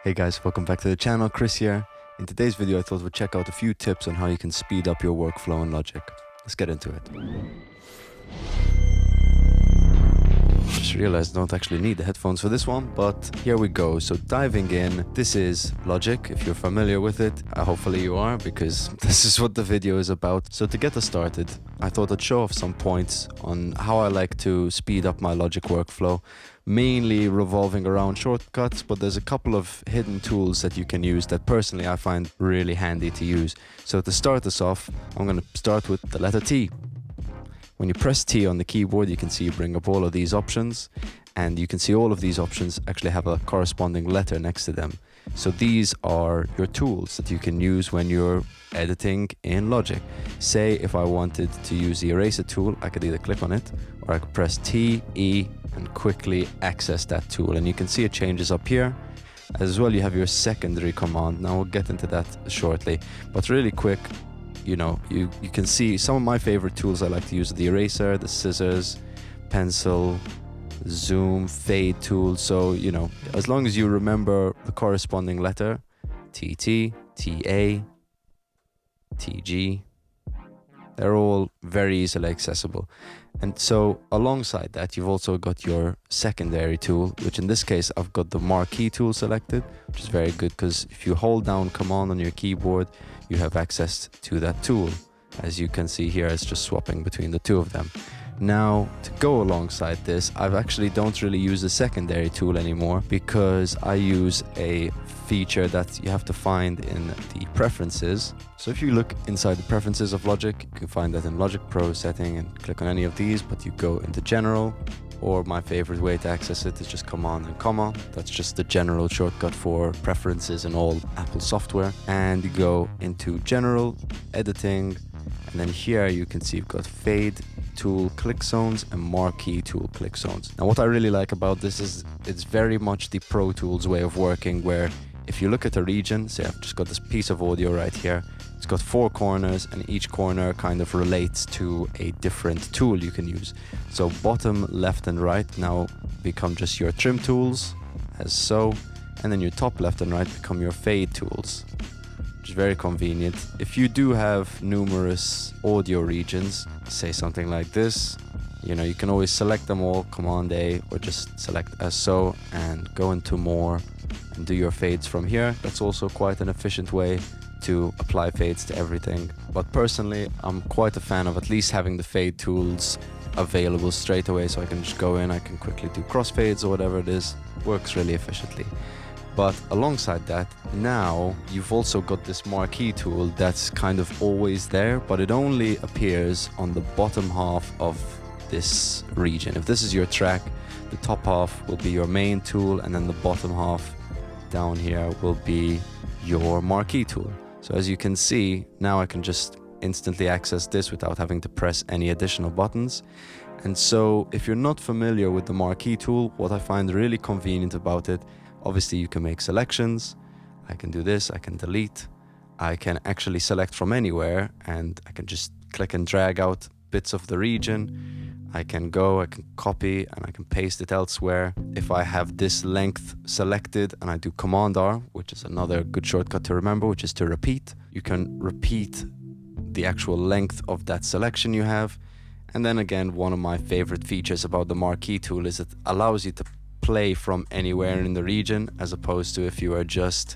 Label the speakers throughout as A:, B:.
A: Hey guys, welcome back to the channel, Chris here. In today's video I thought we'd check out a few tips on how you can speed up your workflow in Logic. Let's get into it. Just realized I don't actually need the headphones for this one, but here we go. So diving in, this is Logic, if you're familiar with it. Hopefully you are, because this is what the video is about. So to get us started, I thought I'd show off some points on how I like to speed up my Logic workflow, mainly revolving around shortcuts, but there's a couple of hidden tools that you can use that personally I find really handy to use. So to start this off, I'm going to start with the letter T. When you press T on the keyboard, you can see you bring up all of these options, and you can see all of these options actually have a corresponding letter next to them. So these are your tools that you can use when you're editing in Logic. Say if I wanted to use the eraser tool, I could either click on it or I could press T, E, and quickly access that tool. And you can see it changes up here. As well, you have your secondary command. Now we'll get into that shortly, but really quick, you know, you can see some of my favorite tools I like to use: the eraser, the scissors, pencil, zoom, fade tool. So, you know, as long as you remember the corresponding letter, TT, TA, TG, they're all very easily accessible. And so alongside that, you've also got your secondary tool, which in this case, I've got the Marquee Tool selected, which is very good because if you hold down Command on your keyboard, you have access to that tool. As you can see here, it's just swapping between the two of them. Now, to go alongside this, I actually don't really use the secondary tool anymore because I use a feature that you have to find in the preferences. So if you look inside the preferences of Logic, you can find that in Logic Pro setting and click on any of these, but you go into General, or my favorite way to access it is just Command and comma. That's just the general shortcut for preferences in all Apple software. And you go into General, Editing, and then here you can see you've got Fade Tool click zones and Marquee Tool click zones. Now what I really like about this is it's very much the Pro Tools way of working, where if you look at a region, say I've just got this piece of audio right here, it's got 4 corners and each corner kind of relates to a different tool you can use. So bottom, left and right now become just your trim tools, as so, and then your top, left and right become your fade tools, which is very convenient. If you do have numerous audio regions, say something like this, you know, you can always select them all, Command A, or just select as so and go into more and do your fades from here. That's also quite an efficient way to apply fades to everything. But personally, I'm quite a fan of at least having the fade tools available straight away, so I can just go in, I can quickly do crossfades or whatever it is. Works really efficiently. But alongside that, now you've also got this Marquee tool that's kind of always there, but it only appears on the bottom half of this region. If this is your track, the top half will be your main tool, and then the bottom half down here will be your Marquee tool. So as you can see, now I can just instantly access this without having to press any additional buttons. And so if you're not familiar with the Marquee tool, what I find really convenient about it, obviously you can make selections. I can do this, I can delete, I can actually select from anywhere, and I can just click and drag out bits of the region. I can go, I can copy, and I can paste it elsewhere. If I have this length selected and I do Command R, which is another good shortcut to remember, which is to repeat, you can repeat the actual length of that selection you have. And then again, one of my favorite features about the Marquee tool is it allows you to play from anywhere in the region, as opposed to if you are just,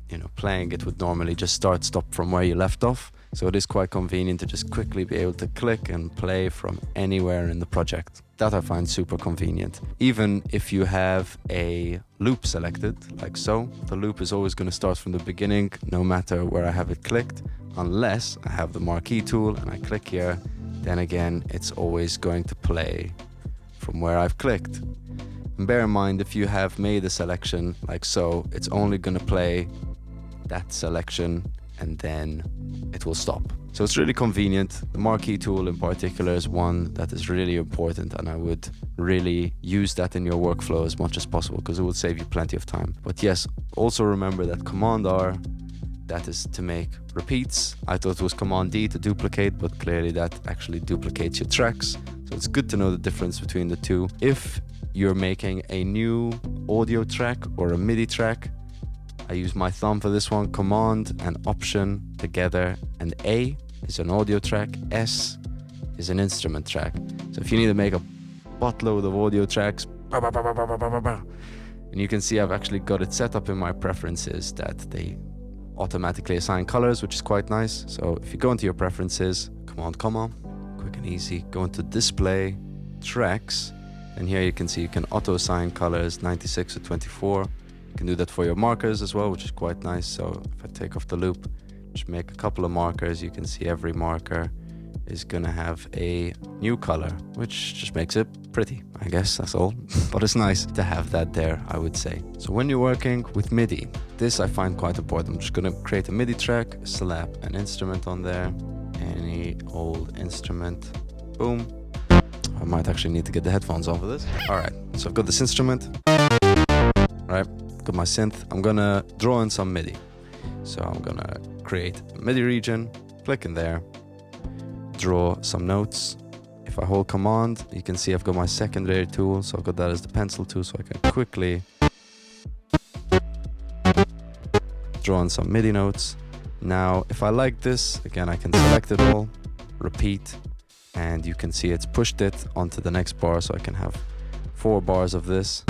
A: you know, playing, it would normally just stop from where you left off. So it is quite convenient to just quickly be able to click and play from anywhere in the project. That I find super convenient. Even if you have a loop selected, like so, the loop is always going to start from the beginning, no matter where I have it clicked, unless I have the Marquee tool and I click here, then again, it's always going to play from where I've clicked. And bear in mind, if you have made a selection like so, it's only going to play that selection and then it will stop. So it's really convenient. The Marquee tool in particular is one that is really important, and I would really use that in your workflow as much as possible because it will save you plenty of time. But yes, also remember that Command R, that is to make repeats. I thought it was Command D to duplicate, but clearly that actually duplicates your tracks. So it's good to know the difference between the two. If you're making a new audio track or a MIDI track, I use my thumb for this one. Command and Option together, and A is an audio track, S is an instrument track. So if you need to make a buttload of audio tracks, and you can see I've actually got it set up in my preferences that they automatically assign colors, which is quite nice. So if you go into your preferences, Command comma, quick and easy, go into display, tracks, and here you can see you can auto assign colors 96 to 24. You can do that for your markers as well, which is quite nice. So if I take off the loop, just make a couple of markers, you can see every marker is gonna have a new color, which just makes it pretty, I guess, that's all. But it's nice to have that there, I would say. So when you're working with MIDI, this I find quite important. I'm just gonna create a MIDI track, slap an instrument on there, any old instrument, boom. I might actually need to get the headphones on for this. All right, so I've got this instrument, right? Got my synth. I'm gonna draw in some MIDI. So I'm gonna create a MIDI region, click in there, draw some notes. If I hold Command, you can see I've got my secondary tool, so I've got that as the pencil tool, so I can quickly draw in some MIDI notes. Now, if I like this, again, I can select it all, repeat, and you can see it's pushed it onto the next bar, so I can have 4 bars of this.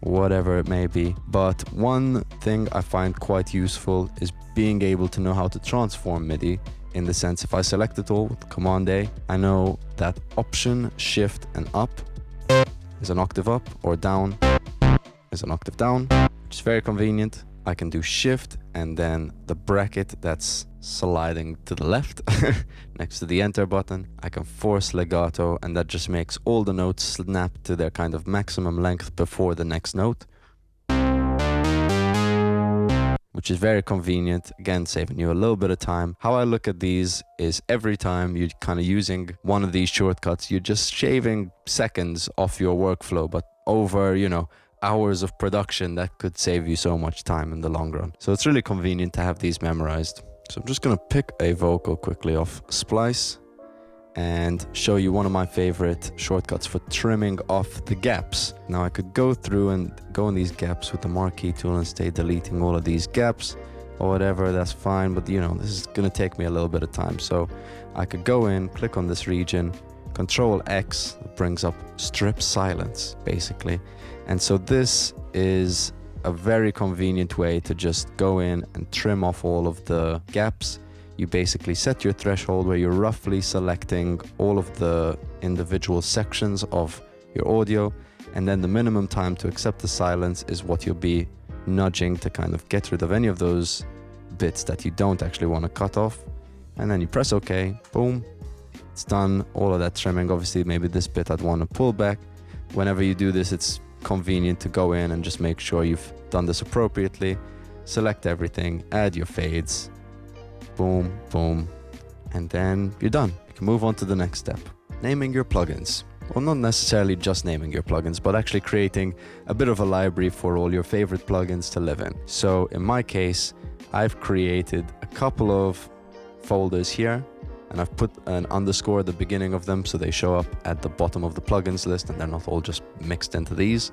A: Whatever it may be. But one thing I find quite useful is being able to know how to transform MIDI, in the sense if I select it all with Command A, I know that Option, Shift and Up is an octave up, or down is an octave down, which is very convenient. I can do Shift and then the bracket that's sliding to the left next to the Enter button. I can force legato, and that just makes all the notes snap to their kind of maximum length before the next note, which is very convenient, again saving you a little bit of time. How I look at these is every time you're kind of using one of these shortcuts, you're just shaving seconds off your workflow, but over, you know, hours of production, that could save you so much time in the long run. So it's really convenient to have these memorized. So I'm just gonna pick a vocal quickly off Splice and show you one of my favorite shortcuts for trimming off the gaps. Now I could go through and go in these gaps with the Marquee Tool and stay deleting all of these gaps or whatever, that's fine, but you know, this is gonna take me a little bit of time. So I could go in, click on this region, Control X, that brings up strip silence basically. And so this is a very convenient way to just go in and trim off all of the gaps. You basically set your threshold where you're roughly selecting all of the individual sections of your audio, and then the minimum time to accept the silence is what you'll be nudging to kind of get rid of any of those bits that you don't actually want to cut off. And then you press OK, boom, it's done. All of that trimming. Obviously maybe this bit I'd want to pull back. Whenever you do this, it's convenient to go in and just make sure you've done this appropriately. Select everything, add your fades, boom, boom, and then you're done. You can move on to the next step. Naming your plugins. Well, not necessarily just naming your plugins, but actually creating a bit of a library for all your favorite plugins to live in. So in my case, I've created a couple of folders here, and I've put an underscore at the beginning of them so they show up at the bottom of the plugins list and they're not all just mixed into these.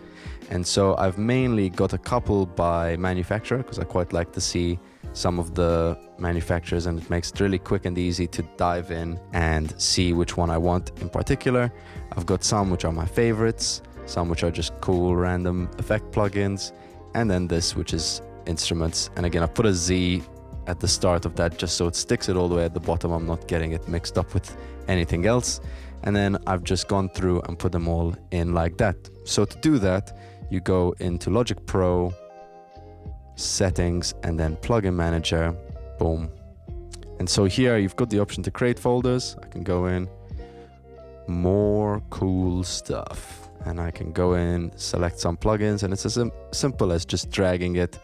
A: And so I've mainly got a couple by manufacturer because I quite like to see some of the manufacturers, and it makes it really quick and easy to dive in and see which one I want in particular. I've got some which are my favorites, some which are just cool random effect plugins, and then this which is instruments. And again, I put a Z at the start of that just so it sticks it all the way at the bottom. I'm not getting it mixed up with anything else. And then I've just gone through and put them all in like that. So to do that, you go into Logic Pro, Settings, and then Plugin Manager, boom. And so here you've got the option to create folders. I can go in, more cool stuff, and I can go in, select some plugins, and it's as simple as just dragging it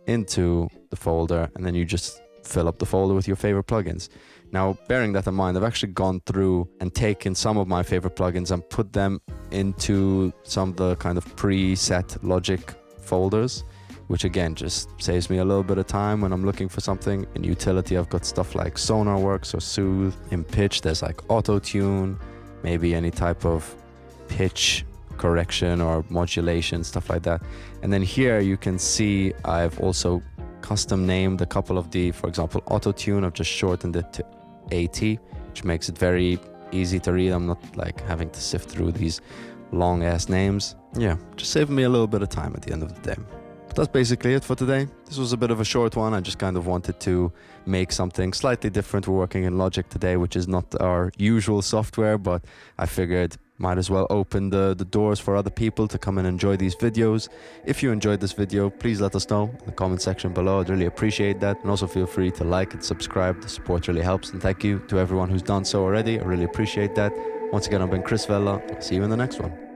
A: into the folder, and then you just fill up the folder with your favorite plugins. Now, bearing that in mind, I've actually gone through and taken some of my favorite plugins and put them into some of the kind of preset Logic folders, which again just saves me a little bit of time when I'm looking for something. In utility, I've got stuff like SonarWorks or Soothe. In pitch, there's like auto tune, maybe any type of pitch correction or modulation, stuff like that. And then here you can see I've also custom named a couple of the, for example, auto tune. I've just shortened it to 80, which makes it very easy to read. I'm not like having to sift through these long ass names. Yeah, just saving me a little bit of time at the end of the day. That's basically it for today. This was a bit of a short one. I just kind of wanted to make something slightly different. We're working in Logic today, which is not our usual software, but I figured might as well open the doors for other people to come and enjoy these videos. If you enjoyed this video, please let us know in the comment section below. I'd really appreciate that. And also feel free to like and subscribe. The support really helps. And thank you to everyone who's done so already. I really appreciate that. Once again, I've been Chris Vella. I'll see you in the next one.